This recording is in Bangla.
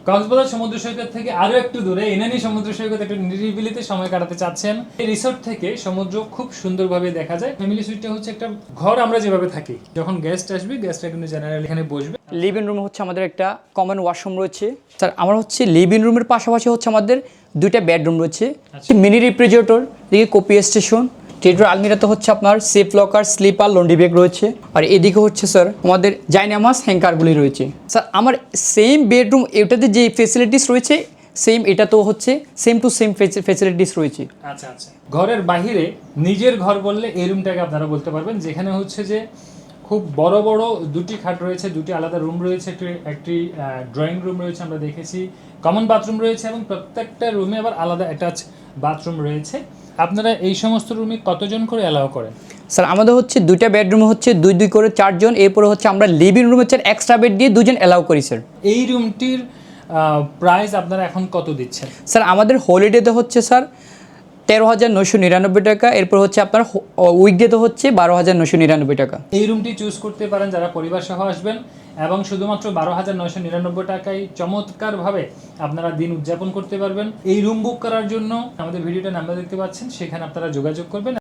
কক্সবাজার সমুদ্র সৈকত থেকে আরো একটু দূরে এনানি সমুদ্র সৈকত একটু নিরিবিলিতে সময় কাটাতে চাচ্ছেন, এই রিসোর্ট থেকে সমুদ্র খুব সুন্দরভাবে দেখা যায়। ফ্যামিলি সুইটটা হচ্ছে একটা ঘর আমরা যেভাবে থাকি, যখন গেস্ট আসবে গেস্টরা কিন্তু জেনারেলি এখানে বসবে। লিভিং রুম হচ্ছে আমাদের একটা কমন ওয়াশরুম রয়েছে স্যার। আমার হচ্ছে লিভিং রুমের পাশাপাশি হচ্ছে আমাদের দুইটা বেডরুম রয়েছে, মিনি রেফ্রিজারেটর, এদিকে কপি স্টেশন, টেডর আলমিরাতে হচ্ছে আপনার safe locker, slipper, laundry bag রয়েছে। আর এদিকে হচ্ছে স্যার আমাদের জায়নামাজ হ্যাঙ্কারগুলি রয়েছে। স্যার আমার সেম বেডরুম এটাতে যে ফেসিলিটিস রয়েছে সেম এটাতেও হচ্ছে সেম টু সেম ফেসিলিটিস রয়েছে। আচ্ছা আচ্ছা, ঘরের বাহিরে নিজের ঘর বললে এই রুমটাকে আপনারা বলতে পারবেন, যেখানে হচ্ছে যে খুব বড় বড় দুটি খাট রয়েছে, দুটি আলাদা রুম রয়েছে, একটি ড্রয়িং রুম রয়েছে আমরা দেখেছি, কমন বাথরুম রয়েছে এবং প্রত্যেকটা রুমে আবার আলাদা অ্যাটাচ বাথরুম রয়েছে। আপনারা এই সমস্ত রুমে কতজন করে অ্যালাউ করেন? স্যার আমাদের হচ্ছে দুইটা বেডরুমে হচ্ছে দুই দুই করে 4 জন, এরপরে হচ্ছে আমরা লিভিং রুমে হচ্ছে এক্সট্রা বেড দিয়ে 2 জন অ্যালাউ করি স্যার। এই রুমটির প্রাইস আপনারা এখন কত দিচ্ছেন? স্যার আমাদের হলিডেতে হচ্ছে স্যার 13,999 টাকা, এরপর হচ্ছে আপনার উইকডেতে হচ্ছে 12,999 টাকা। এই রুমটি চুজ করতে পারেন যারা পরিবার সহ আসবেন, এবং শুধুমাত্র 12,999 টাকায় চমৎকারভাবে আপনারা দিন উদযাপন করতে পারবেন। এই রুম বুক করার জন্য আমাদের ভিডিওটা নাম্বার দেখতে পাচ্ছেন, সেখানে আপনারা যোগাযোগ করবেন।